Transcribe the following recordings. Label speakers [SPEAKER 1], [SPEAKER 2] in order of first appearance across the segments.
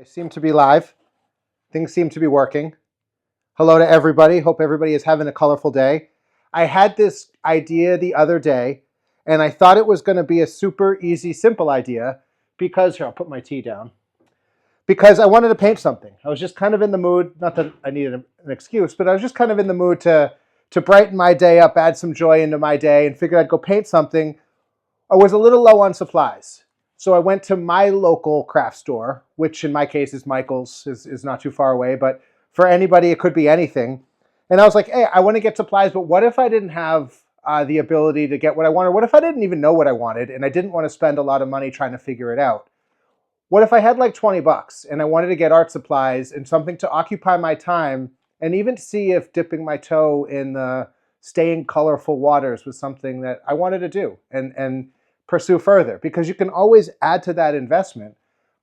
[SPEAKER 1] I seem to be live. Things seem to be working. Hello to everybody. Hope everybody is having a colorful day. I had this idea the other day, and I thought it was going to be a super easy, simple idea because, here, I'll put my tea down, because I wanted to paint something. I was just kind of in the mood, not that I needed an excuse, but I was just kind of in the mood to brighten my day up, add some joy into my day, and figured I'd go paint something. I was a little low on supplies. So I went to my local craft store, which in my case is Michael's, is not too far away, but for anybody, it could be anything. And I was like, hey, I want to get supplies, but what if I didn't have the ability to get what I wanted? What if I didn't even know what I wanted and I didn't want to spend a lot of money trying to figure it out? What if I had like 20 bucks and I wanted to get art supplies and something to occupy my time and even see if dipping my toe in the staying colorful waters was something that I wanted to do and pursue further, because you can always add to that investment.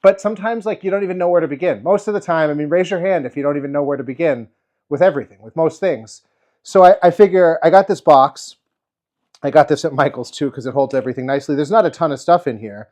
[SPEAKER 1] But sometimes like you don't even know where to begin. Most of the time, I mean, raise your hand if you don't even know where to begin with everything, with most things. So I figure I got this box. I got this at Michael's too because it holds everything nicely. There's not a ton of stuff in here,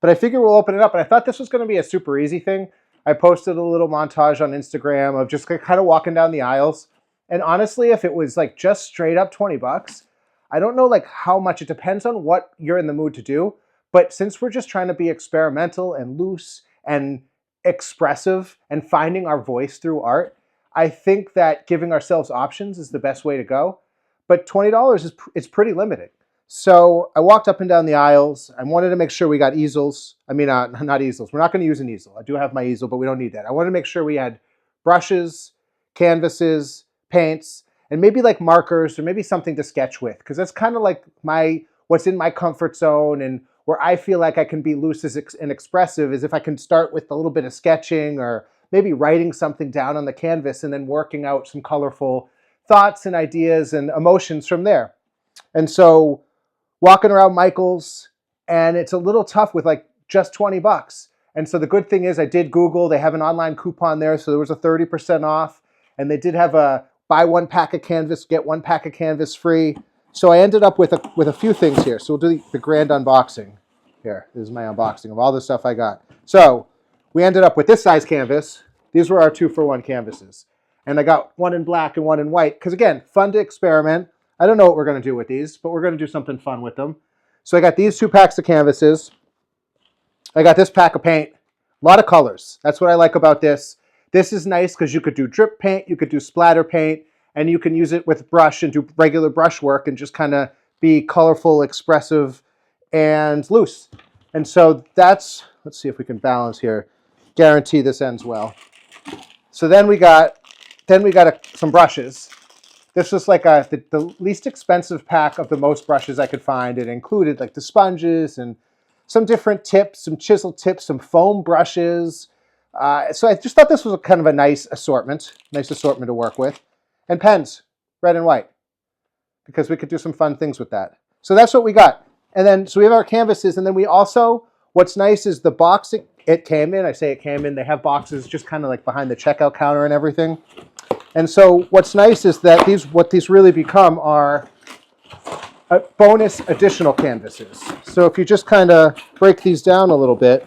[SPEAKER 1] but I figure we'll open it up. And I thought this was going to be a super easy thing. I posted a little montage on Instagram of just kind of walking down the aisles. And honestly, if it was like just straight up 20 bucks, I don't know like how much. It depends on what you're in the mood to do. But since we're just trying to be experimental and loose and expressive and finding our voice through art, I think that giving ourselves options is the best way to go. But $20 is pretty limited. So I walked up and down the aisles. I wanted to make sure we got easels. I mean, not easels. We're not going to use an easel. I do have my easel, but we don't need that. I wanted to make sure we had brushes, canvases, paints, and maybe like markers or maybe something to sketch with, because that's kind of like what's in my comfort zone and where I feel like I can be loose and expressive is if I can start with a little bit of sketching or maybe writing something down on the canvas and then working out some colorful thoughts and ideas and emotions from there. And so walking around Michael's, and it's a little tough with like just 20 bucks. And so the good thing is I did Google. They have an online coupon there, so there was a 30% off. And they did have a buy one pack of canvas, get one pack of canvas free. So I ended up with a few things here. So we'll do the grand unboxing. Here, this is my unboxing of all the stuff I got. So we ended up with this size canvas. These were our 2-for-1 canvases. And I got one in black and one in white. Because again, fun to experiment. I don't know what we're going to do with these, but we're going to do something fun with them. So I got these 2 packs of canvases. I got this pack of paint. A lot of colors. That's what I like about this. This is nice because you could do drip paint, you could do splatter paint, and you can use it with brush and do regular brush work and just kind of be colorful, expressive, and loose. And so that's, let's see if we can balance here. Guarantee this ends well. So then we got some brushes. This was like the least expensive pack of the most brushes I could find. It included like the sponges and some different tips, some chisel tips, some foam brushes. So I just thought this was kind of a nice assortment to work with. And pens, red and white, because we could do some fun things with that. So that's what we got. And then, so we have our canvases, and then we also, what's nice is the box it came in. I say it came in. They have boxes just kind of like behind the checkout counter and everything. And so what's nice is that what these really become are bonus additional canvases. So if you just kind of break these down a little bit,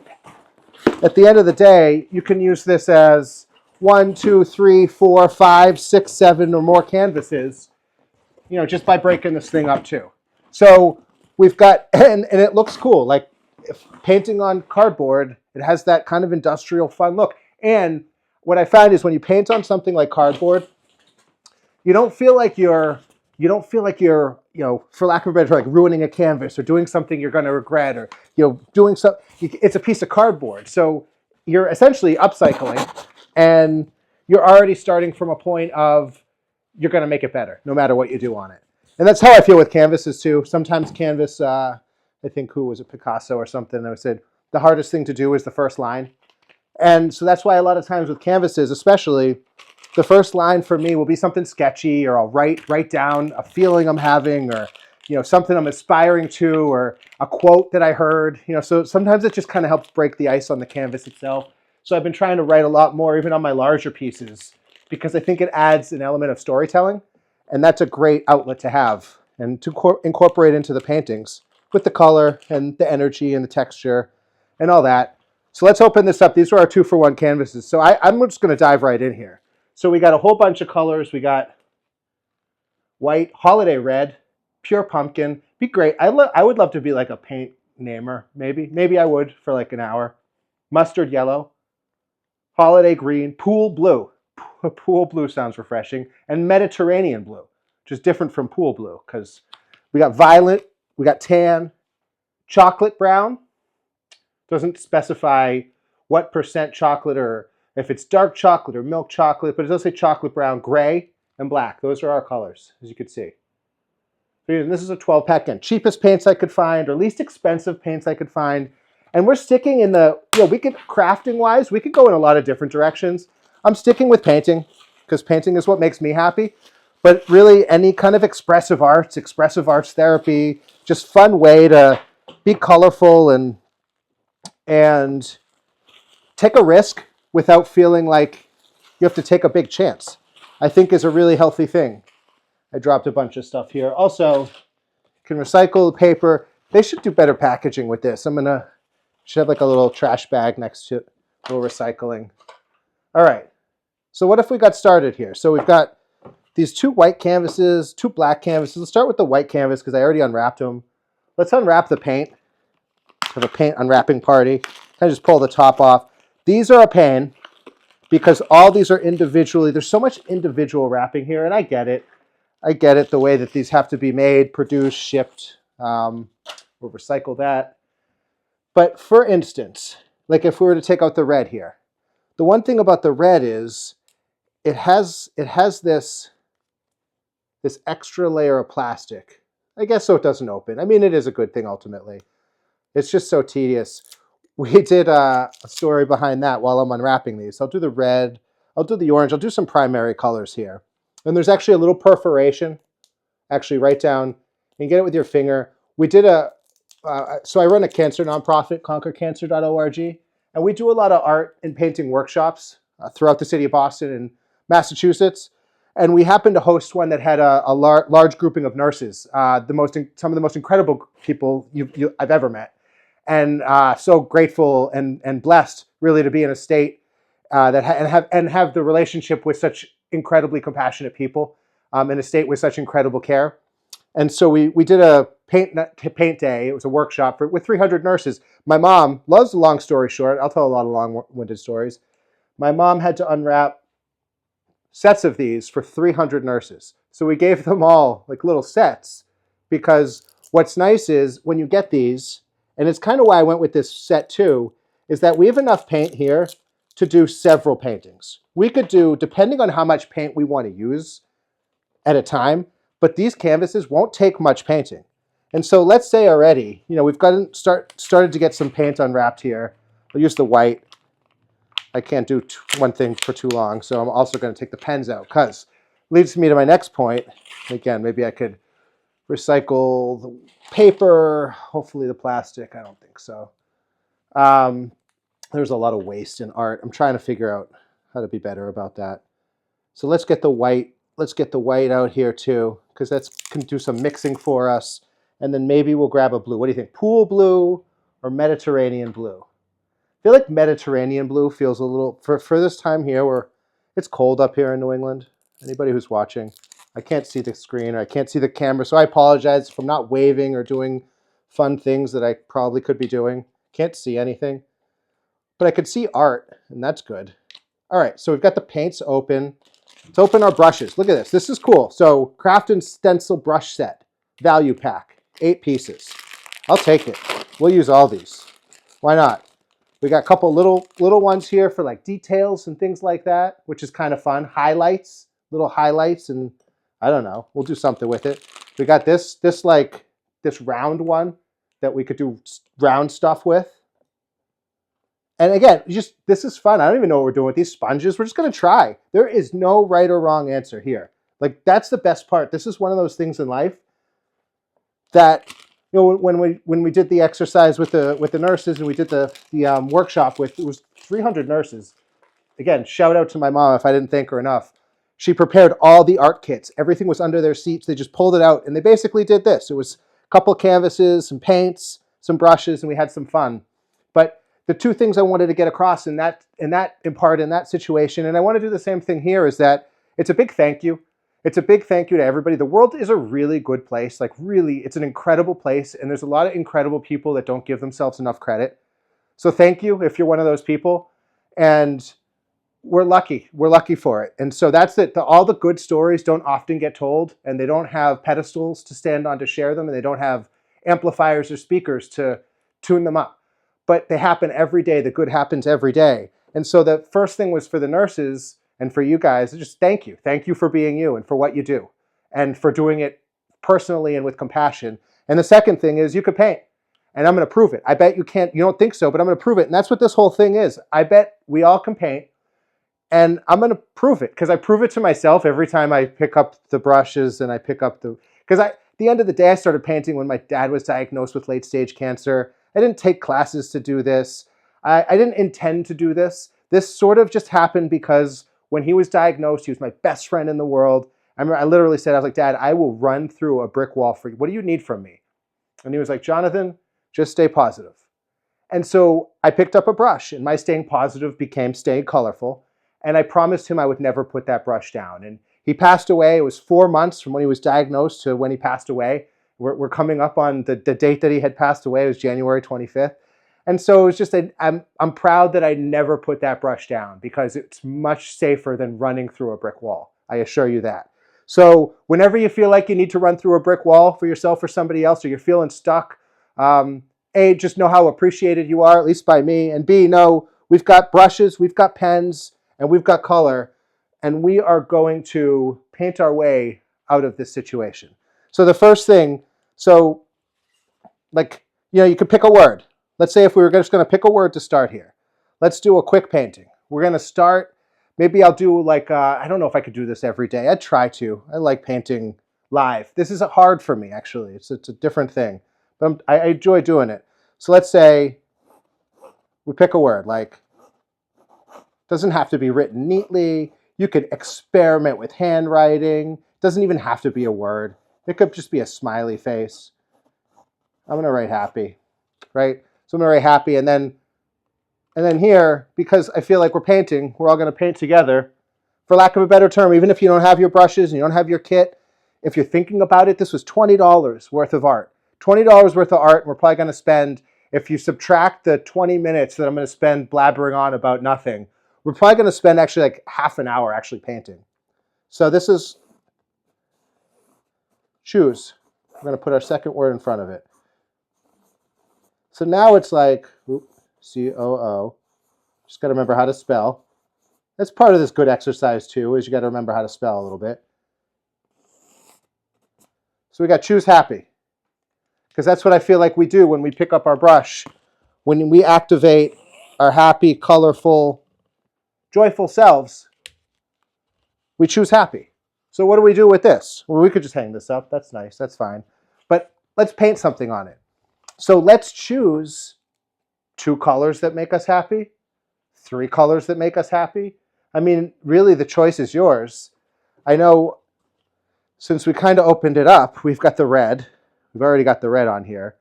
[SPEAKER 1] at the end of the day, you can use this as 1, 2, 3, 4, 5, 6, 7 or more canvases, just by breaking this thing up too. So we've got, and it looks cool. Like if painting on cardboard, it has that kind of industrial fun look. And what I found is when you paint on something like cardboard, you don't feel like you're, for lack of a better term, like ruining a canvas or doing something you're going to regret or, doing something. It's a piece of cardboard. So you're essentially upcycling and you're already starting from a point of you're going to make it better no matter what you do on it. And that's how I feel with canvases too. Sometimes canvas, I think who was it, Picasso or something, that said the hardest thing to do is the first line. And so that's why a lot of times with canvases, especially, the first line for me will be something sketchy, or I'll write down a feeling I'm having, or something I'm aspiring to, or a quote that I heard. So sometimes it just kind of helps break the ice on the canvas itself. So I've been trying to write a lot more, even on my larger pieces, because I think it adds an element of storytelling, and that's a great outlet to have and to incorporate into the paintings with the color and the energy and the texture and all that. So let's open this up. These are our 2-for-1 canvases. So I'm just going to dive right in here. So we got a whole bunch of colors. We got white, holiday red, pure pumpkin. Be great. I would love to be like a paint namer, maybe. Maybe I would for like an hour. Mustard yellow, holiday green, pool blue. Pool blue sounds refreshing. And Mediterranean blue, which is different from pool blue because we got violet, we got tan, chocolate brown. Doesn't specify what percent chocolate or if it's dark chocolate or milk chocolate, but it does say chocolate brown, gray, and black. Those are our colors, as you can see. So this is a 12-pack in. Cheapest paints I could find, or least expensive paints I could find. And we're sticking in the, we could, crafting-wise, we could go in a lot of different directions. I'm sticking with painting, because painting is what makes me happy. But really, any kind of expressive arts therapy, just fun way to be colorful and take a risk without feeling like you have to take a big chance, I think is a really healthy thing. I dropped a bunch of stuff here. Also, can recycle the paper. They should do better packaging with this. Should have like a little trash bag next to it, a little recycling. All right, so what if we got started here? So we've got these 2 white canvases, 2 black canvases. Let's start with the white canvas because I already unwrapped them. Let's unwrap the paint. Have a paint unwrapping party. Kind of just pull the top off. These are a pain because all these are individually, there's so much individual wrapping here, and I get it. I get it, the way that these have to be made, produced, shipped. We'll recycle that. But for instance, like if we were to take out the red here, the one thing about the red is it has this extra layer of plastic. I guess so it doesn't open. I mean, it is a good thing ultimately. It's just so tedious. We did a story behind that while I'm unwrapping these. I'll do the red, I'll do the orange, I'll do some primary colors here. And there's actually a little perforation, actually right down, you can get it with your finger. We did so I run a cancer nonprofit, conquercancer.org, and we do a lot of art and painting workshops throughout the city of Boston and Massachusetts. And we happened to host one that had a large grouping of nurses, some of the most incredible people I've ever met. And so grateful and blessed, really, to be in a state that have the relationship with such incredibly compassionate people, in a state with such incredible care. And so we did a paint day. It was a workshop with 300 nurses. My mom loves a long story short. I'll tell a lot of long-winded stories. My mom had to unwrap sets of these for 300 nurses. So we gave them all like little sets, because what's nice is when you get these, and it's kind of why I went with this set too, is that we have enough paint here to do several paintings. We could do, depending on how much paint we want to use at a time, but these canvases won't take much painting. And so let's say already, we've started to get some paint unwrapped here. I'll use the white. I can't do one thing for too long, so I'm also going to take the pens out, because leads me to my next point. Again, maybe I could recycle the paper, hopefully the plastic. I don't think so. There's a lot of waste in art. I'm trying to figure out how to be better about that. So let's get the white. Let's get the white out here too, because that can do some mixing for us. And then maybe we'll grab a blue. What do you think? Pool blue or Mediterranean blue? I feel like Mediterranean blue feels a little, for this time here where it's cold up here in New England. Anybody who's watching, I can't see the screen or I can't see the camera, so I apologize if I'm not waving or doing fun things that I probably could be doing. Can't see anything, but I could see art, and that's good. All right, so we've got the paints open. Let's open our brushes. Look at this. This is cool. So Craft and Stencil brush set, value pack, 8 pieces. I'll take it. We'll use all these. Why not? We got a couple little ones here for like details and things like that, which is kind of fun. Highlights, little highlights, and I don't know. We'll do something with it. We got this round one that we could do round stuff with. And again, this is fun. I don't even know what we're doing with these sponges. We're just going to try. There is no right or wrong answer here. Like, that's the best part. This is one of those things in life that, when we did the exercise with the nurses, and we did the workshop with, it was 300 nurses. Again, shout out to my mom if I didn't thank her enough. She prepared all the art kits. Everything was under their seats. They just pulled it out, and they basically did this. It was a couple canvases, some paints, some brushes, and we had some fun. But the two things I wanted to get across in that situation, and I want to do the same thing here, is that it's a big thank you. It's a big thank you to everybody. The world is a really good place. Like really, it's an incredible place, and there's a lot of incredible people that don't give themselves enough credit. So thank you if you're one of those people. And we're lucky. We're lucky for it. And so that's it. All the good stories don't often get told, and they don't have pedestals to stand on to share them, and they don't have amplifiers or speakers to tune them up. But they happen every day. The good happens every day. And so the first thing was for the nurses and for you guys, just thank you. Thank you for being you and for what you do and for doing it personally and with compassion. And the second thing is you could paint, and I'm going to prove it. I bet you can't, you don't think so, but I'm going to prove it. And that's what this whole thing is. I bet we all can paint, and I'm going to prove it because I prove it to myself every time I pick up the brushes and I pick up because at the end of the day, I started painting when my dad was diagnosed with late stage cancer. I didn't take classes to do this. I didn't intend to do this. This sort of just happened because when he was diagnosed, he was my best friend in the world. I remember I literally said, I was like, Dad, I will run through a brick wall for you. What do you need from me? And he was like, Jonathan, just stay positive. And so I picked up a brush, and my staying positive became staying colorful. And I promised him I would never put that brush down. And he passed away. It was 4 months from when he was diagnosed to when he passed away. We're coming up on the date that he had passed away. It was January 25th. And so it was just, I'm proud that I never put that brush down because it's much safer than running through a brick wall. I assure you that. So whenever you feel like you need to run through a brick wall for yourself or somebody else, or you're feeling stuck, A, just know how appreciated you are, at least by me. And B, know we've got brushes, we've got pens, and we've got color. And we are going to paint our way out of this situation. So the first thing, you could pick a word. Let's say if we were just going to pick a word to start here. Let's do a quick painting. We're going to start, maybe I'll do I don't know if I could do this every day. I'd try to. I like painting live. This is hard for me, actually. It's a different thing. But I enjoy doing it. So let's say we pick a word, doesn't have to be written neatly. You could experiment with handwriting. Doesn't even have to be a word. It could just be a smiley face. I'm going to write happy, right? So I'm going to write happy, and then here, because I feel like we're painting, we're all going to paint together. For lack of a better term, even if you don't have your brushes and you don't have your kit, if you're thinking about it, this was $20 worth of art. $20 worth of art, and we're probably going to spend, if you subtract the 20 minutes that I'm going to spend blabbering on about nothing, we're probably going to spend actually half an hour actually painting. So this is choose. We're going to put our second word in front of it. So now it's C-O-O. Just got to remember how to spell. That's part of this good exercise too, is you got to remember how to spell a little bit. So we got choose happy. Because that's what I feel like we do when we pick up our brush. When we activate our happy, colorful, joyful selves, we choose happy. So what do we do with this? Well, we could just hang this up. That's nice. That's fine. But let's paint something on it. So let's choose 2 colors that make us happy, 3 colors that make us happy. I mean, really, the choice is yours. I know since we kind of opened it up, we've got the red. We've already got the red on here.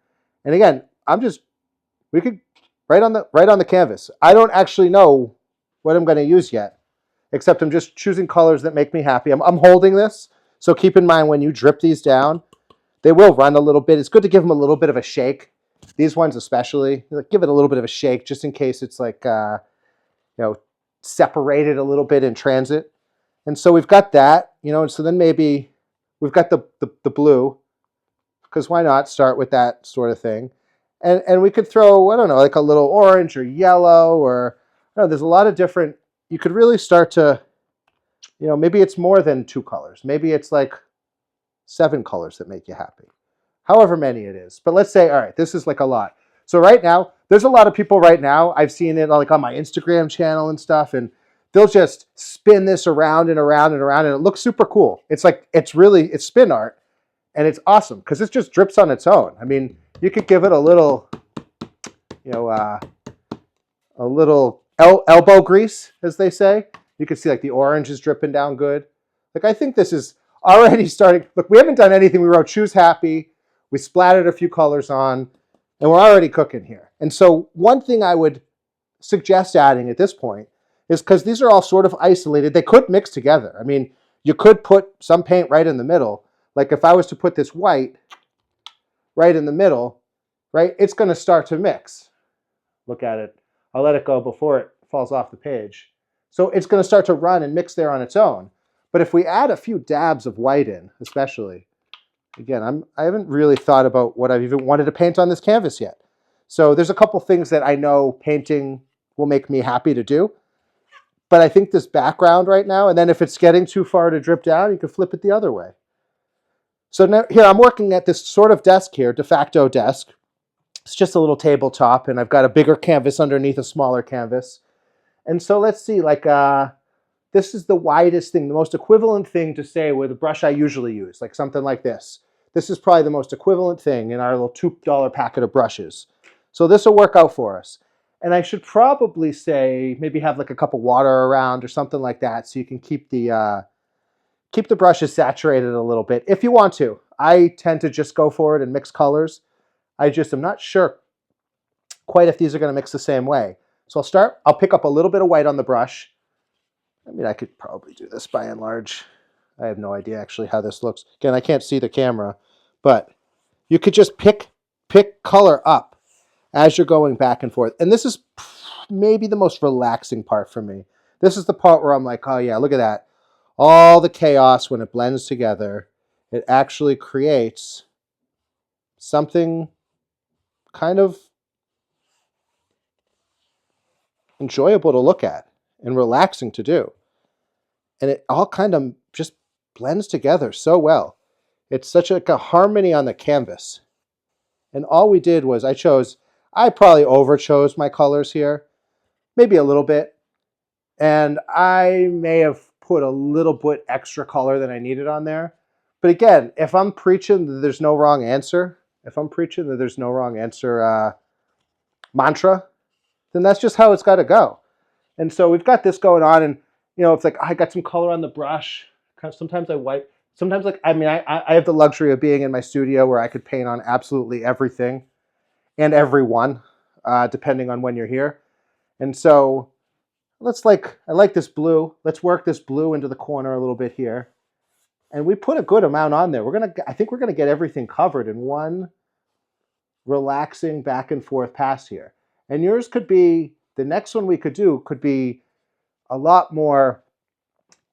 [SPEAKER 1] And again, we could right on the canvas. I don't actually know what I'm going to use yet, except I'm just choosing colors that make me happy. I'm holding this, so keep in mind when you drip these down, they will run a little bit. It's good to give them a little bit of a shake. These ones especially, give it a little bit of a shake just in case it's separated a little bit in transit. And so we've got that, and so then maybe we've got the blue, because why not start with that sort of thing? And we could throw, I don't know, a little orange or yellow, or there's a lot of different, you could really start to, maybe it's more than 2 colors. Maybe it's 7 colors that make you happy. However many it is. But let's say, all right, this is a lot. So right now, there's a lot of people right now, I've seen it on my Instagram channel and stuff, and they'll just spin this around and around and around, and it looks super cool. It's it's spin art, and it's awesome, because it just drips on its own. I mean, you could give it a little, a little elbow grease, as they say. You can see the orange is dripping down good. I think this is already starting. Look, we haven't done anything. We wrote choose happy. We splattered a few colors on, and we're already cooking here. And so one thing I would suggest adding at this point is because these are all sort of isolated. They could mix together. I mean, you could put some paint right in the middle. Like if I was to put this white right in the middle, right, it's going to start to mix. Look at it. I'll let it go before it falls off the page. So it's going to start to run and mix there on its own. But if we add a few dabs of white in, especially, again, I haven't really thought about what I've even wanted to paint on this canvas yet. So there's a couple things that I know painting will make me happy to do. But I think this background right now, and then if it's getting too far to drip down, you can flip it the other way. So now here I'm working at this sort of desk here, de facto desk. It's just a little tabletop, and I've got a bigger canvas underneath a smaller canvas. And so let's see, like this is the widest thing, the most equivalent thing to say with a brush I usually use, like something like this. This is probably the most equivalent thing in our little $2 packet of brushes. So this will work out for us. And I should probably say, maybe have like a cup of water around or something like that so you can keep the brushes saturated a little bit if you want to. I tend to just go for it and mix colors. I just am not sure quite if these are going to mix the same way. So I'll pick up a little bit of white on the brush. I mean, I could probably do this by and large. I have no idea actually how this looks. Again, I can't see the camera, but you could just pick color up as you're going back and forth. And this is maybe the most relaxing part for me. This is the part where I'm like, oh yeah, look at that. All the chaos when it blends together, it actually creates something kind of enjoyable to look at and relaxing to do. And it all kind of just blends together so well. It's such like a harmony on the canvas. And all we did was I probably overchose my colors here, maybe a little bit. And I may have put a little bit extra color than I needed on there. But again, if I'm preaching that there's no wrong answer, mantra, then that's just how it's got to go. And so we've got this going on, and it's like I got some color on the brush. Sometimes I wipe. Sometimes, like, I mean, I have the luxury of being in my studio where I could paint on absolutely everything and everyone, depending on when you're here. And so I like this blue. Let's work this blue into the corner a little bit here. And we put a good amount on there. I think we're gonna get everything covered in one relaxing back and forth pass here. And yours could be, the next one we could do could be a lot more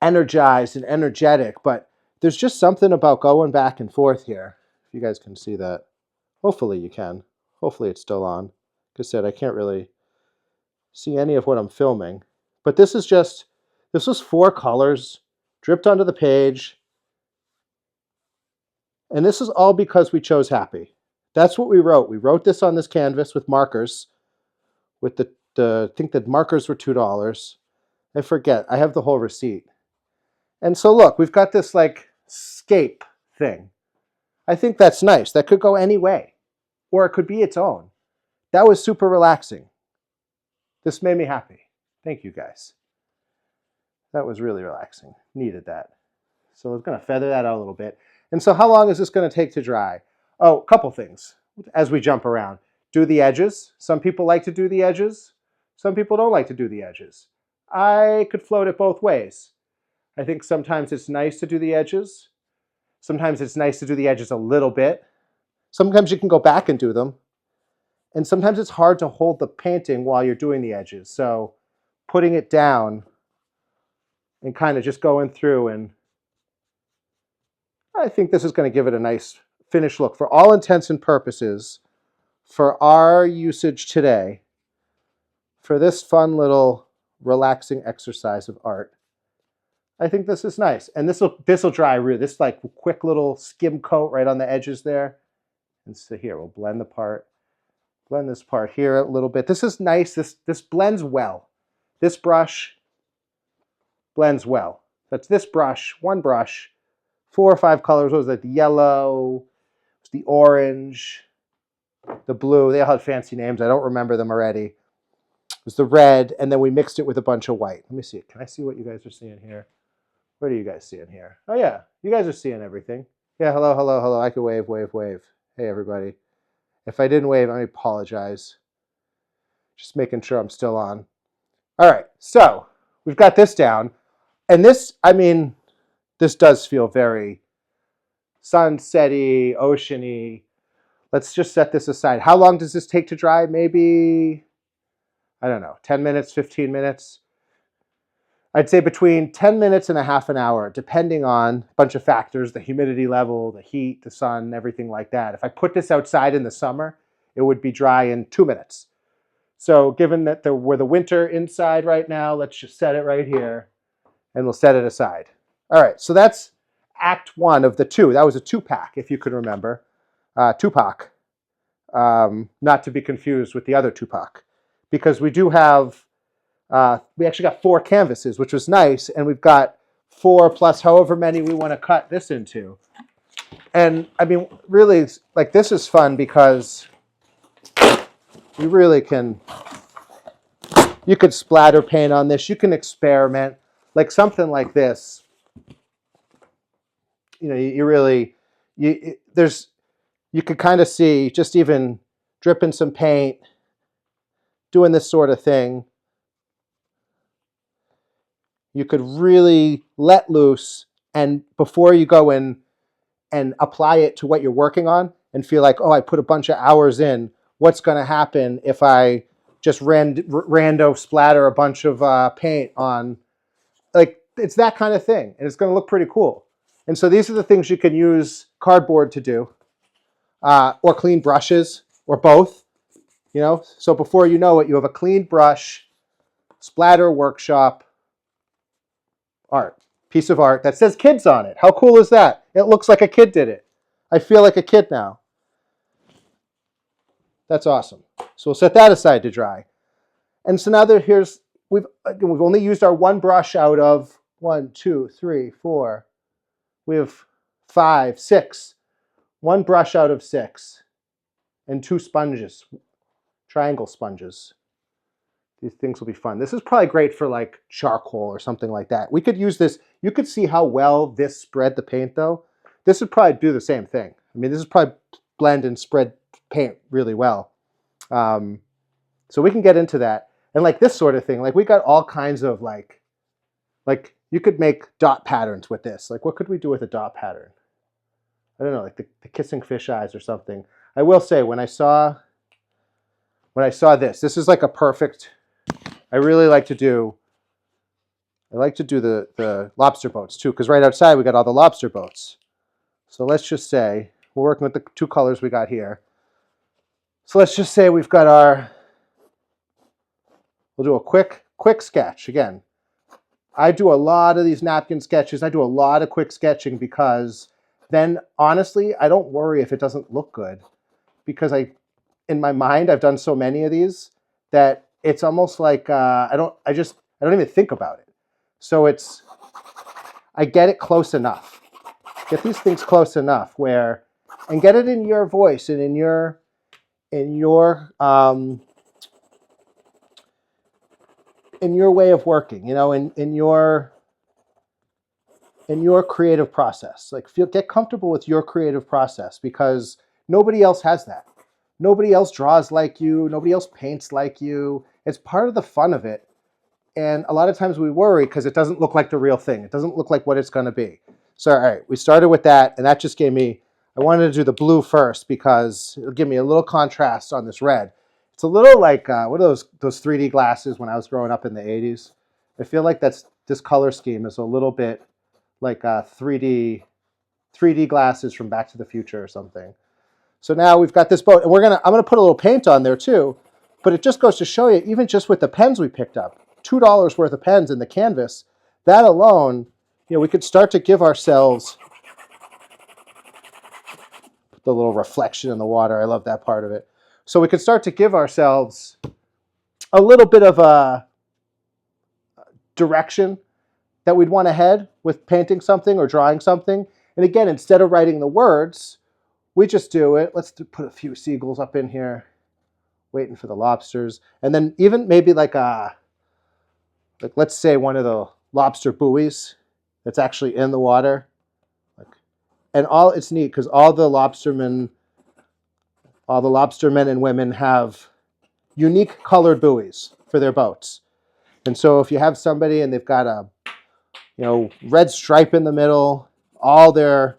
[SPEAKER 1] energized and energetic, but there's just something about going back and forth here. If you guys can see that. Hopefully you can. Hopefully it's still on. Like I said, I can't really see any of what I'm filming. But this was 4 colors dripped onto the page. And this is all because we chose happy. That's what we wrote. We wrote this on this canvas with markers. With I think the markers were $2. I forget. I have the whole receipt. And so look, we've got this like scape thing. I think that's nice. That could go any way. Or it could be its own. That was super relaxing. This made me happy. Thank you guys. That was really relaxing. Needed that. So I was going to feather that out a little bit. And so how long is this going to take to dry? Oh, a couple things as we jump around. Do the edges. Some people like to do the edges. Some people don't like to do the edges. I could float it both ways. I think sometimes it's nice to do the edges. Sometimes it's nice to do the edges a little bit. Sometimes you can go back and do them. And sometimes it's hard to hold the painting while you're doing the edges. So putting it down and kind of just going through, and I think this is going to give it a nice finished look. For all intents and purposes, for our usage today, for this fun little relaxing exercise of art, I think this is nice. And this will dry really. This like quick little skim coat right on the edges there. And so here, we'll blend the part. Blend this part here a little bit. This is nice. This blends well. This brush blends well. That's this brush, one brush, 4 or 5 colors. What was that? The yellow, the orange, the blue. They all had fancy names. I don't remember them already. It was the red, and then we mixed it with a bunch of white. Let me see. Can I see what you guys are seeing here? What are you guys seeing here? Oh, yeah. You guys are seeing everything. Yeah, hello, hello, hello. I could wave, wave, wave. Hey, everybody. If I didn't wave, I apologize. Just making sure I'm still on. All right, so we've got this down. And this, I mean, this does feel very sunsetty, oceany. Let's just set this aside. How long does this take to dry? Maybe, I don't know, 10 minutes, 15 minutes? I'd say between 10 minutes and a half an hour, depending on a bunch of factors, the humidity level, the heat, the sun, everything like that. If I put this outside in the summer, it would be dry in 2 minutes. So given that we're the winter inside right now, let's just set it right here and we'll set it aside. All right, so that's Act 1 of the 2. That was a 2-pack, if you could remember. Tupac, not to be confused with the other Tupac, because we do have, we actually got 4 canvases, which was nice, and we've got 4 plus however many we want to cut this into. And I mean, really, like, this is fun because you really can, you could splatter paint on this, you can experiment, like something like this. You know, you really, you could kind of see just even dripping some paint, doing this sort of thing. You could really let loose, and before you go in and apply it to what you're working on and feel like, oh, I put a bunch of hours in, what's going to happen if I just rando splatter a bunch of paint on, like, it's that kind of thing, and it's going to look pretty cool. And so these are the things you can use cardboard to do, or clean brushes, or both. You know, so before you know it, you have a clean brush, splatter workshop, art, piece of art that says kids on it. How cool is that? It looks like a kid did it. I feel like a kid now. That's awesome. So we'll set that aside to dry. And so now we've only used our 1 brush out of 1, 2, 3, 4. We have 5, 6. 1 brush out of 6, and 2 sponges, triangle sponges. These things will be fun. This is probably great for like charcoal or something like that. We could use this. You could see how well this spread the paint though. This would probably do the same thing. I mean, this is probably blend and spread paint really well. So we can get into that. And like this sort of thing, like we got all kinds of like you could make dot patterns with this. Like what could we do with a dot pattern? I don't know, like the kissing fish eyes or something. I will say when I saw this is like a perfect, I like to do the lobster boats too, because right outside we got all the lobster boats. So let's just say, we're working with the 2 colors we got here. So let's just say we've got we'll do a quick sketch. Again, I do a lot of these napkin sketches. I do a lot of quick sketching because then honestly, I don't worry if it doesn't look good, because in my mind, I've done so many of these that it's almost like I don't even think about it. So I get it close enough. Get these things close enough and get it in your voice and in your way of working, you know, in your creative process. Like get comfortable with your creative process, because nobody else has that. Nobody else draws like you. Nobody else paints like you. It's part of the fun of it. And a lot of times we worry because it doesn't look like the real thing. It doesn't look like what it's going to be. So, all right, we started with that, and that just gave me, I wanted to do the blue first because it'll give me a little contrast on this red. It's a little like, what are those 3D glasses when I was growing up in the 80s? I feel like this color scheme is a little bit like 3D glasses from Back to the Future or something. So now we've got this boat, and I'm gonna put a little paint on there too, but it just goes to show you, even just with the pens we picked up, $2 worth of pens in the canvas, that alone, you know, we could start to give ourselves, put the little reflection in the water, I love that part of it. So we could start to give ourselves a little bit of a direction that we'd want to head with painting something or drawing something. And again, instead of writing the words, we just do it. Let's put a few seagulls up in here, waiting for the lobsters. And then even maybe like let's say one of the lobster buoys that's actually in the water. And it's neat because all the lobstermen and women have unique colored buoys for their boats. And so if you have somebody and they've got a red stripe in the middle, all their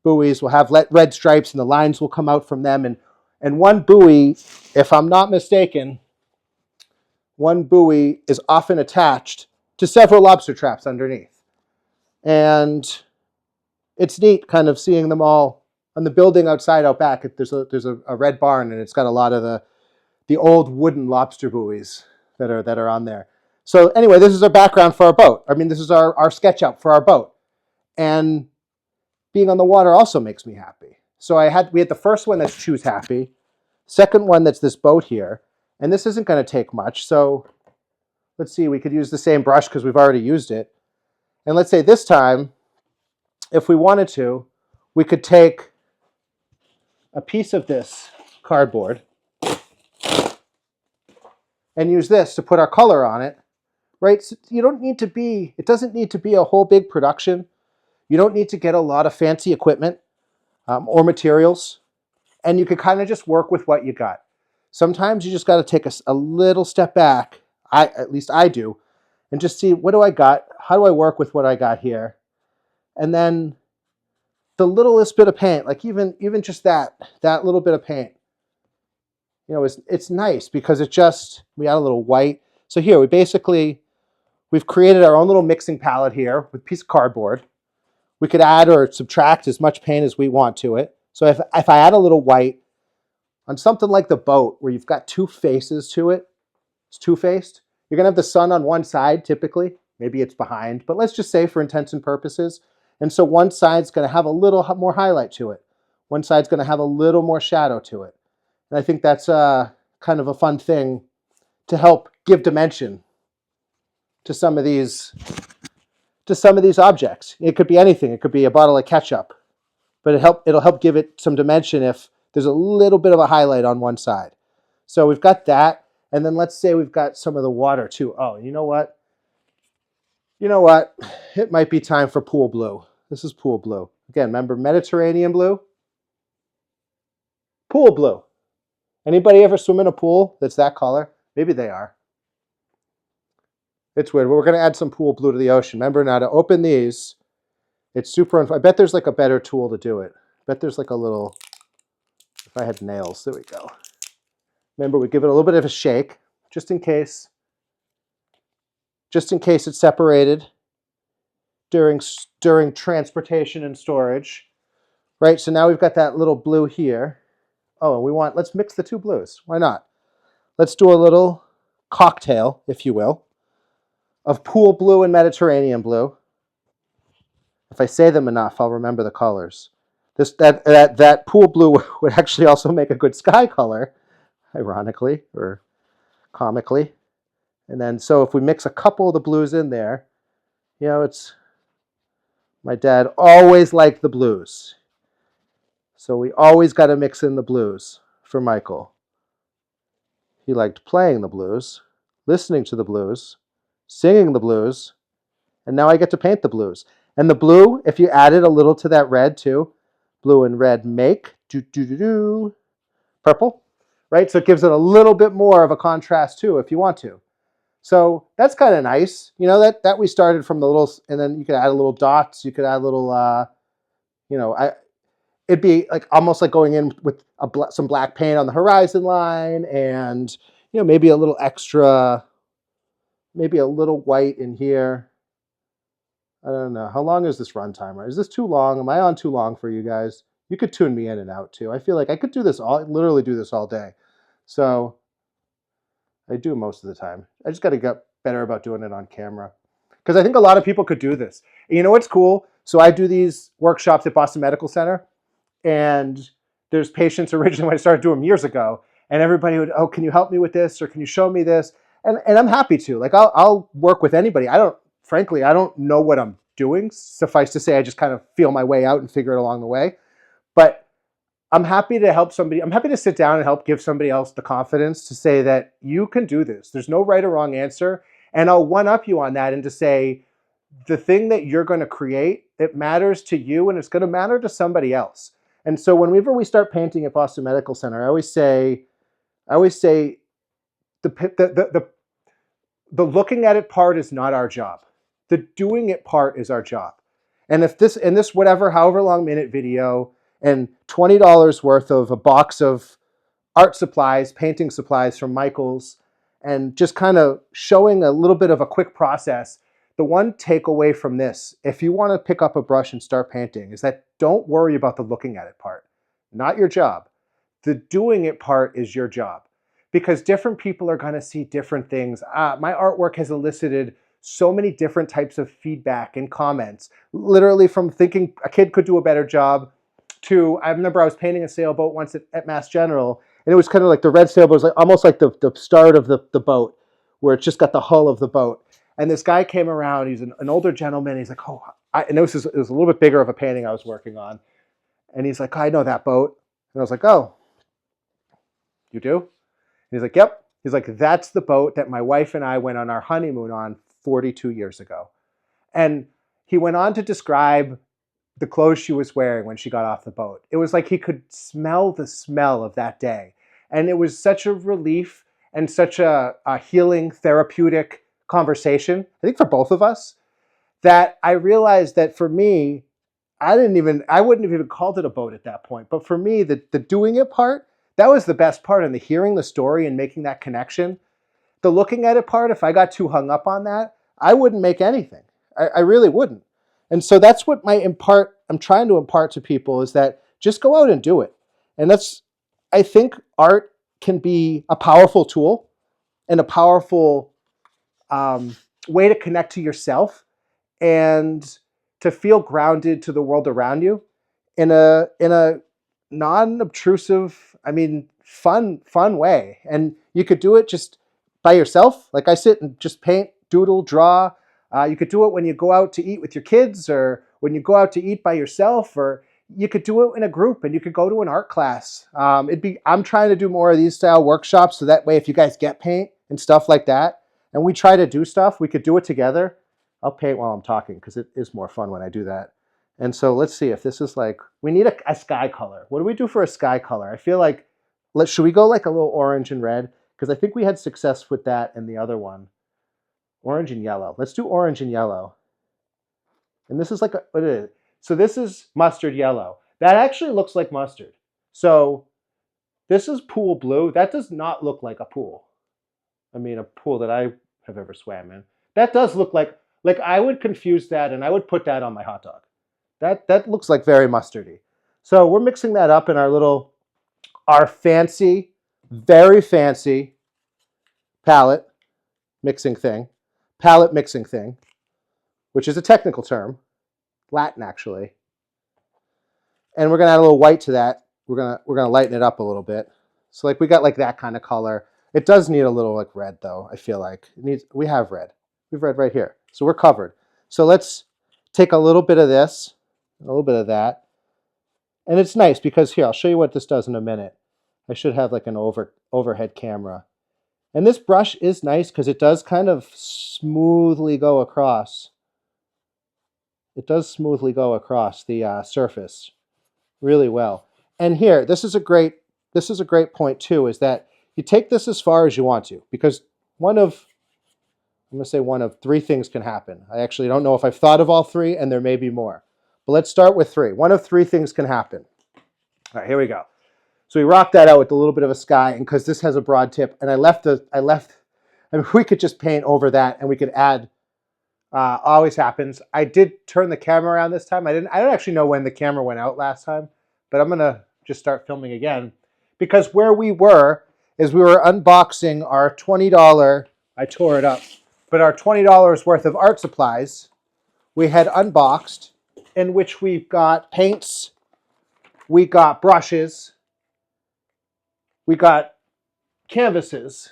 [SPEAKER 1] buoys will have red stripes and the lines will come out from them. And one buoy, if I'm not mistaken, one buoy is often attached to several lobster traps underneath. And it's neat kind of seeing them all on the building outside out back. There's a red barn and it's got a lot of the old wooden lobster buoys that are on there. So anyway, this is our background for our boat. I mean, this is our SketchUp for our boat. And being on the water also makes me happy. So we had the first one that's choose happy, second one that's this boat here, and this isn't going to take much. So let's see, we could use the same brush because we've already used it. And let's say this time, if we wanted to, we could take a piece of this cardboard and use this to put our color on it, right? So it doesn't need to be a whole big production. You don't need to get a lot of fancy equipment or materials, and you can kind of just work with what you got. Sometimes you just got to take a little step back, at least I do, and just see, what do I got? How do I work with what I got here? And then the littlest bit of paint, like even just that little bit of paint, it's nice because we add a little white. So here we've created our own little mixing palette here with a piece of cardboard. We could add or subtract as much paint as we want to it. So if I add a little white on something like the boat where you've got two faces to it, it's two-faced, you're going to have the sun on one side typically. Maybe it's behind, but let's just say for intents and purposes. And so one side's going to have a little more highlight to it. One side's going to have a little more shadow to it. And I think that's kind of a fun thing to help give dimension to some of these objects. It could be anything. It could be a bottle of ketchup, but it'll help give it some dimension if there's a little bit of a highlight on one side. So we've got that, and then let's say we've got some of the water too. Oh, you know what? It might be time for pool blue. This is pool blue. Again, remember Mediterranean blue? Pool blue. Anybody ever swim in a pool that's that color? Maybe they are. It's weird. We're going to add some pool blue to the ocean. Remember now to open these, it's super, I bet there's like a better tool to do it. I bet there's like a little, if I had nails, there we go. Remember, we give it a little bit of a shake, just in case it's separated during transportation and storage, right? So now we've got that little blue here. Oh, and let's mix the two blues. Why not? Let's do a little cocktail, if you will, of pool blue and Mediterranean blue. If I say them enough, I'll remember the colors. That pool blue would actually also make a good sky color, ironically or comically. And then, so if we mix a couple of the blues in there, my dad always liked the blues. So we always got to mix in the blues for Michael. He liked playing the blues, listening to the blues, singing the blues, and now I get to paint the blues. And the blue, if you added a little to that red too, blue and red make purple, right? So it gives it a little bit more of a contrast too, if you want to. So that's kind of nice, that we started from the little, and then you could add a little dots, you could add a little, it'd be like almost like going in with some black paint on the horizon line, and maybe a little extra, maybe a little white in here. I don't know. How long is this run timer? Is this too long? Am I on too long for you guys? You could tune me in and out too. I feel like I could literally do this all day. So I do most of the time. I just got to get better about doing it on camera, because I think a lot of people could do this. And you know what's cool? So I do these workshops at Boston Medical Center, and there's patients originally when I started doing them years ago, and everybody would, oh, can you help me with this? Or can you show me this? And I'm happy to. Like, I'll work with anybody. Frankly, I don't know what I'm doing. Suffice to say, I just kind of feel my way out and figure it along the way. But I'm happy to help somebody. I'm happy to sit down and help give somebody else the confidence to say that you can do this. There's no right or wrong answer. And I'll one-up you on that and to say, the thing that you're going to create, it matters to you and it's going to matter to somebody else. And so whenever we start painting at Boston Medical Center, I always say, the looking at it part is not our job. The doing it part is our job. And if this, in this whatever, however long minute video and $20 worth of a box of art supplies, painting supplies from Michaels, and just kind of showing a little bit of a quick process, the one takeaway from this, if you want to pick up a brush and start painting, is that don't worry about the looking at it part. Not your job. The doing it part is your job, because different people are going to see different things. My artwork has elicited so many different types of feedback and comments, literally from thinking a kid could do a better job to, I remember I was painting a sailboat once at Mass General, and it was kind of like the red sailboat was like almost like the start of the boat, where it's just got the hull of the boat. And this guy came around, he's an older gentleman, he's like, oh, and it was a little bit bigger of a painting I was working on. And he's like, I know that boat. And I was like, oh, you do? And he's like, yep. He's like, that's the boat that my wife and I went on our honeymoon on 42 years ago. And he went on to describe the clothes she was wearing when she got off the boat. It was like he could smell the smell of that day. And it was such a relief and such a healing, therapeutic conversation, I think for both of us, that I realized that for me, I wouldn't have even called it a boat at that point. But for me, the doing it part, that was the best part, and the hearing the story and making that connection. The looking at it part, if I got too hung up on that, I wouldn't make anything. I really wouldn't. And so that's what I'm trying to impart to people, is that just go out and do it. And I think art can be a powerful tool and a powerful way to connect to yourself and to feel grounded to the world around you in a non-obtrusive, fun way. And you could do it just by yourself. Like I sit and just paint, doodle, draw. You could do it when you go out to eat with your kids, or when you go out to eat by yourself, or you could do it in a group, and you could go to an art class. I'm trying to do more of these style workshops, so that way if you guys get paint and stuff like that, and we try to do stuff, we could do it together. I'll paint while I'm talking because it is more fun when I do that. And so let's see if this is like, we need a sky color. What do we do for a sky color? I feel like, should we go like a little orange and red? Because I think we had success with that in the other one. Orange and yellow. Let's do orange and yellow. And this is like, what is it? So this is mustard yellow. That actually looks like mustard. So this is pool blue. That does not look like a pool. A pool that I have ever swam in. That does look like I would confuse that and I would put that on my hot dog. That looks like very mustardy. So we're mixing that up in our fancy, very fancy palette mixing thing, which is a technical term, Latin actually. And we're gonna add a little white to that. We're gonna lighten it up a little bit. So like we got like that kind of color. It does need a little like red though. I feel like we have red. We have red right here. So we're covered. So let's take a little bit of this, a little bit of that. And it's nice because here, I'll show you what this does in a minute. I should have like an overhead camera. And this brush is nice because it does kind of smoothly go across. It does smoothly go across the surface really well. And here, this is a great point too, is that you take this as far as you want to, because I'm going to say one of three things can happen. I actually don't know if I've thought of all three, and there may be more. But let's start with three. One of three things can happen. All right, here we go. So we rocked that out with a little bit of a sky, and because this has a broad tip, and we could just paint over that, and we could add, always happens. I did turn the camera around this time. I don't actually know when the camera went out last time, but I'm going to just start filming again, because where we were is we were unboxing our $20, I tore it up, but our $20 worth of art supplies we had unboxed, in which we've got paints, we got brushes, we got canvases,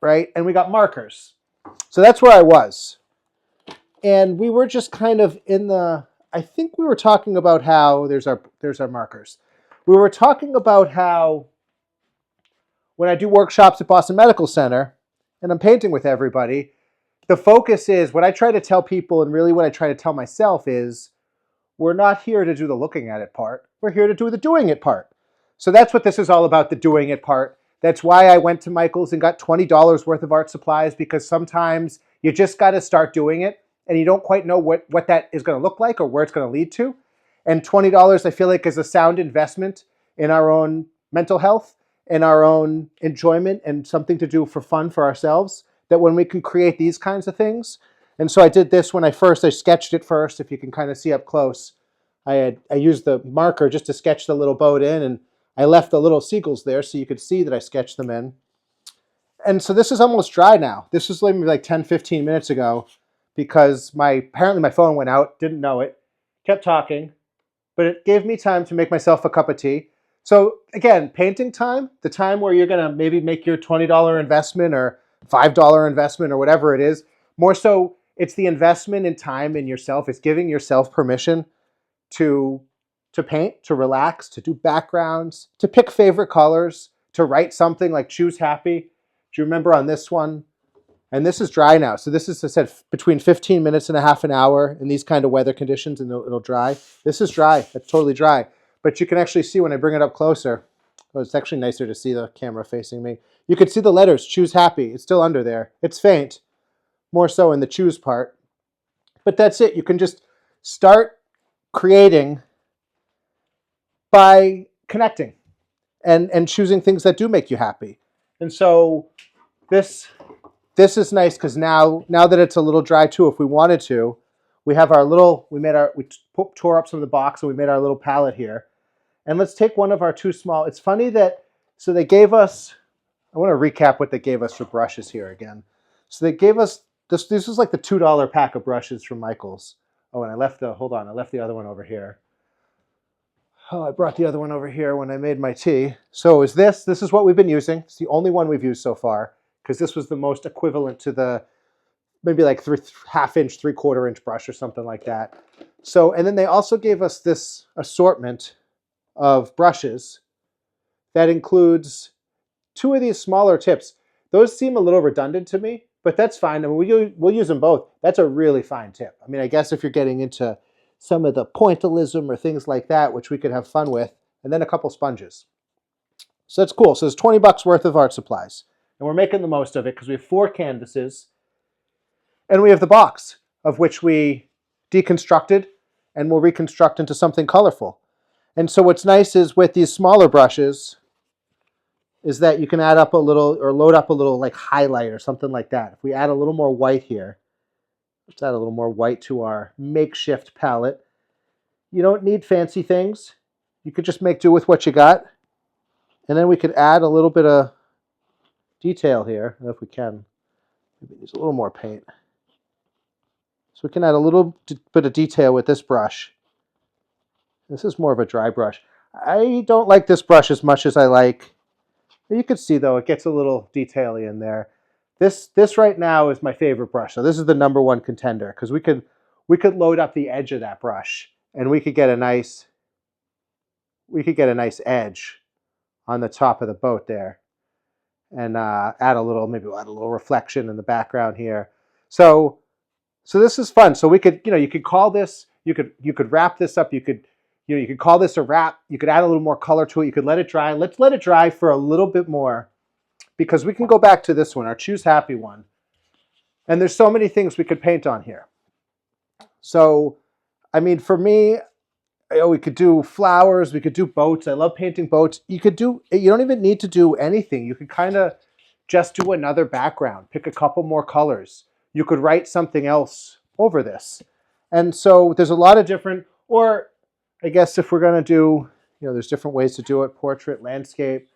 [SPEAKER 1] right? And we got markers. So that's where I was. And we were just kind of I think we were talking about how, there's our markers. We were talking about how when I do workshops at Boston Medical Center and I'm painting with everybody, the focus is, what I try to tell people, and really what I try to tell myself, is we're not here to do the looking at it part. We're here to do the doing it part. So that's what this is all about, the doing it part. That's why I went to Michael's and got $20 worth of art supplies, because sometimes you just got to start doing it and you don't quite know what that is going to look like or where it's going to lead to. And $20, I feel like, is a sound investment in our own mental health and our own enjoyment, and something to do for fun for ourselves, that when we can create these kinds of things. And so I did this when I sketched it first, if you can kind of see up close. I used the marker just to sketch the little boat in, and I left the little seagulls there so you could see that I sketched them in. And so this is almost dry now. This was maybe like 10, 15 minutes ago, because apparently my phone went out, didn't know it, kept talking, but it gave me time to make myself a cup of tea. So again, painting time, the time where you're gonna maybe make your $20 investment or $5 investment or whatever it is, more so it's the investment in time in yourself. It's giving yourself permission to paint, to relax, to do backgrounds, to pick favorite colors, to write something like choose happy. Do you remember on this one? And this is dry now. So this is, I said, between 15 minutes and a half an hour in these kind of weather conditions, and it'll dry. This is dry. It's totally dry. But you can actually see when I bring it up closer. Oh, it's actually nicer to see the camera facing me. You can see the letters, choose happy. It's still under there. It's faint, more so in the choose part. But that's it. You can just start creating by connecting and choosing things that do make you happy. And so this is nice, because now that it's a little dry too, if we wanted to, we have our little, we tore up some of the box and we made our little palette here. And let's take one of our two small, it's funny that, so they gave us, I want to recap what they gave us for brushes here again. So they gave us, this was like the $2 pack of brushes from Michael's. Oh, and I left the other one over here. Oh, I brought the other one over here when I made my tea. So is this is what we've been using. It's the only one we've used so far, because this was the most equivalent to the, maybe like 1/2 inch, 3/4 inch brush or something like that. So, and then they also gave us this assortment of brushes that includes 2 of these smaller tips. Those seem a little redundant to me, but that's fine. I mean, we'll use them both. That's a really fine tip. I mean, I guess if you're getting into some of the pointillism or things like that, which we could have fun with, and then a couple sponges. So that's cool. So there's $20 worth of art supplies, and we're making the most of it because we have 4 canvases, and we have the box, of which we deconstructed and will reconstruct into something colorful. And so what's nice is with these smaller brushes is that you can add up a little, or load up a little like highlight or something like that. If we add a little more white here, let's add a little more white to our makeshift palette. You don't need fancy things. You could just make do with what you got. And then we could add a little bit of detail here, if we can. Maybe use a little more paint. So we can add a little bit of detail with this brush. This is more of a dry brush. I don't like this brush as much as I like. You can see though, it gets a little detail-y in there. This right now is my favorite brush. So this is the #1 contender, because we could load up the edge of that brush and we could get a nice edge on the top of the boat there, and maybe we'll add a little reflection in the background here. So this is fun. So we could, you could call this, you could wrap this up. You could call this a wrap. You could add a little more color to it. You could let it dry. Let's let it dry for a little bit more, because we can go back to this one, our Choose Happy one. And there's so many things we could paint on here. So, I mean, for me, we could do flowers, we could do boats. I love painting boats. You don't even need to do anything. You could kind of just do another background, pick a couple more colors. You could write something else over this. And so there's a lot of different, or I guess if we're going to do, there's different ways to do it, portrait, landscape.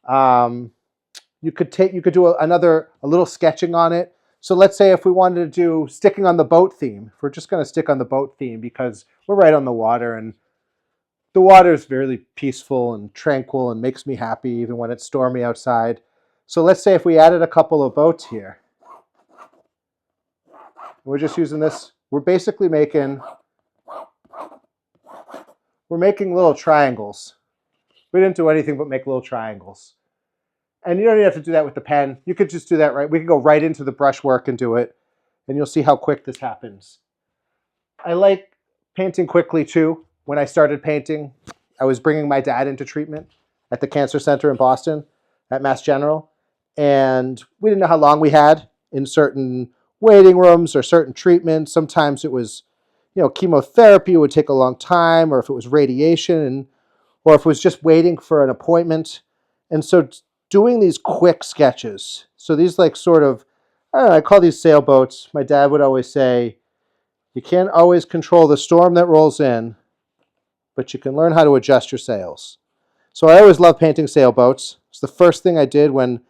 [SPEAKER 1] You could do a little sketching on it. So let's say if we wanted to do sticking on the boat theme, if we're just going to stick on the boat theme because we're right on the water, and the water is very peaceful and tranquil and makes me happy even when it's stormy outside. So let's say if we added a couple of boats here. We're just using this. We're basically making little triangles. We didn't do anything but make little triangles. And you don't even have to do that with the pen. You could just do that right. We could go right into the brushwork and do it. And you'll see how quick this happens. I like painting quickly too. When I started painting, I was bringing my dad into treatment at the cancer center in Boston. at Mass General, and we didn't know how long we had in certain waiting rooms or certain treatments. Sometimes it was, chemotherapy would take a long time, or if it was radiation, or if it was just waiting for an appointment. And so doing these quick sketches, so these like sort of, I don't know, I call these sailboats. My dad would always say, you can't always control the storm that rolls in, but you can learn how to adjust your sails. So I always loved painting sailboats. It's the first thing I did when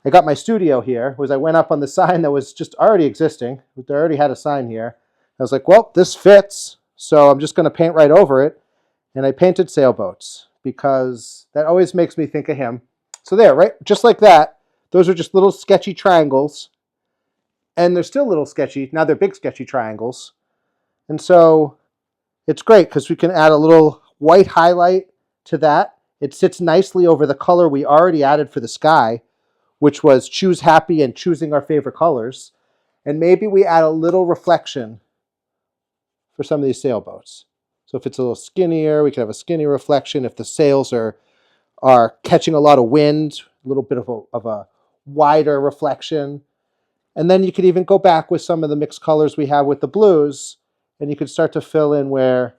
[SPEAKER 1] I got my studio here, was I went up on the sign that was just already existing. They already had a sign here. I was like, well, this fits, so I'm just going to paint right over it. And I painted sailboats because that always makes me think of him. So there, right? Just like that. Those are just little sketchy triangles. And they're still little sketchy. Now they're big sketchy triangles. And so it's great because we can add a little white highlight to that. It sits nicely over the color we already added for the sky, which was choose happy and choosing our favorite colors. And maybe we add a little reflection for some of these sailboats. So if it's a little skinnier, we can have a skinny reflection. If the sails are catching a lot of wind, a little bit of a wider reflection. And then you could even go back with some of the mixed colors we have with the blues, and you could start to fill in where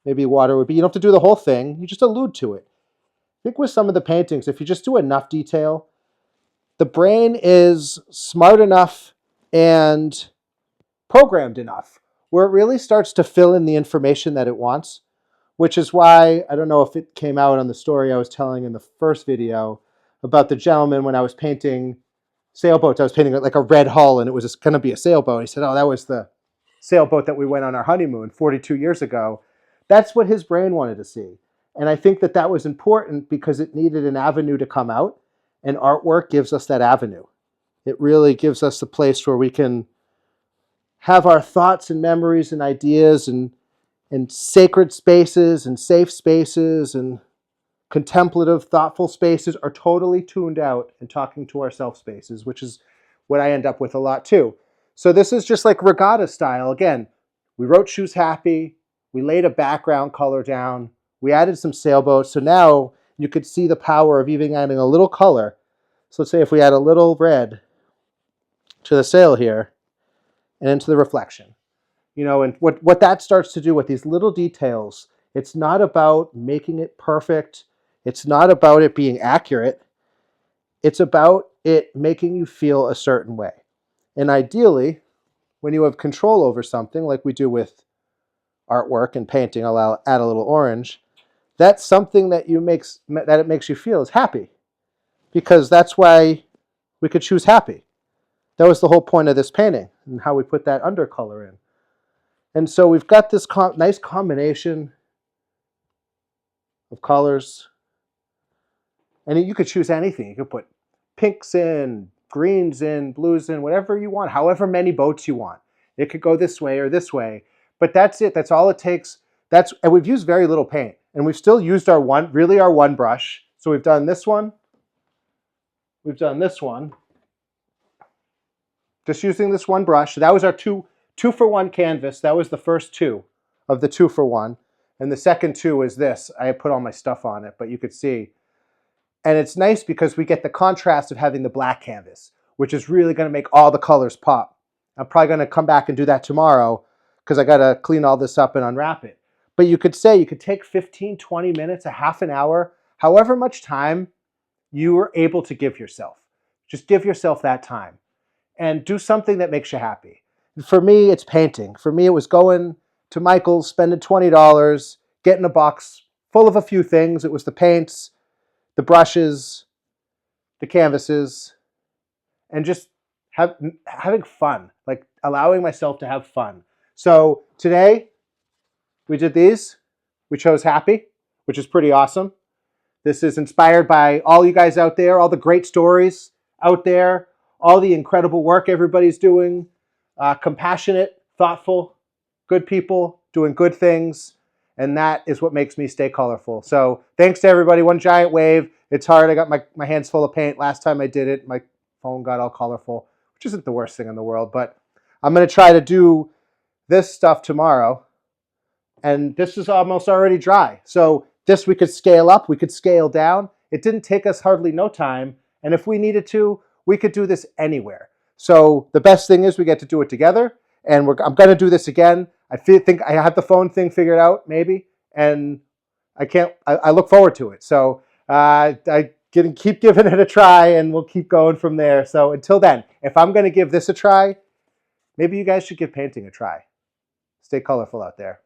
[SPEAKER 1] maybe water would be. You don't have to do the whole thing. You just allude to it. I think with some of the paintings, if you just do enough detail, the brain is smart enough and programmed enough where it really starts to fill in the information that it wants, which is why, I don't know if it came out on the story I was telling in the first video about the gentleman when I was painting sailboats. I was painting like a red hull and it was going to be a sailboat. He said, oh, that was the sailboat that we went on our honeymoon 42 years ago. That's what his brain wanted to see. And I think that that was important because it needed an avenue to come out, and artwork gives us that avenue. It really gives us a place where we can have our thoughts and memories and ideas and sacred spaces and safe spaces and contemplative, thoughtful spaces are totally tuned out and talking to ourself spaces, which is what I end up with a lot too. So this is just like regatta style. Again, we wrote Choose Happy, we laid a background color down, we added some sailboats. So now you could see the power of even adding a little color. So let's say if we add a little red to the sail here and into the reflection, and what that starts to do with these little details, it's not about making it perfect. It's not about it being accurate. It's about it making you feel a certain way. And ideally, when you have control over something like we do with artwork and painting, I'll add a little orange, that's something that it makes you feel is happy, because that's why we could choose happy. That was the whole point of this painting and how we put that undercolor in. And so we've got this nice combination of colors. And you could choose anything. You could put pinks in, greens in, blues in, whatever you want, however many boats you want. It could go this way or this way. But that's it. That's all it takes. And we've used very little paint. And we've still used our one brush. So we've done this one. We've done this one. Just using this one brush. So that was our two for one canvas. That was the first two of the 2 for 1. And the second 2 is this. I put all my stuff on it, but you could see. And it's nice because we get the contrast of having the black canvas, which is really going to make all the colors pop. I'm probably going to come back and do that tomorrow because I got to clean all this up and unwrap it. But you could take 15, 20 minutes, a half an hour, however much time you are able to give yourself. Just give yourself that time and do something that makes you happy. For me, it's painting. For me, it was going to Michael's, spending $20, getting a box full of a few things. It was the paints, the brushes, the canvases, and just having fun, like allowing myself to have fun. So today, we did these. We chose Happy, which is pretty awesome. This is inspired by all you guys out there, all the great stories out there, all the incredible work everybody's doing, compassionate, thoughtful, good people doing good things. And that is what makes me stay colorful. So thanks to everybody. One giant wave. It's hard. I got my hands full of paint. Last time I did it, my phone got all colorful, which isn't the worst thing in the world. But I'm going to try to do this stuff tomorrow. And this is almost already dry. So this we could scale up. We could scale down. It didn't take us hardly no time. And if we needed to, we could do this anywhere. So the best thing is we get to do it together. And I'm going to do this again. Think I have the phone thing figured out, maybe. And I look forward to it. So keep giving it a try, and we'll keep going from there. So until then, if I'm going to give this a try, maybe you guys should give painting a try. Stay colorful out there.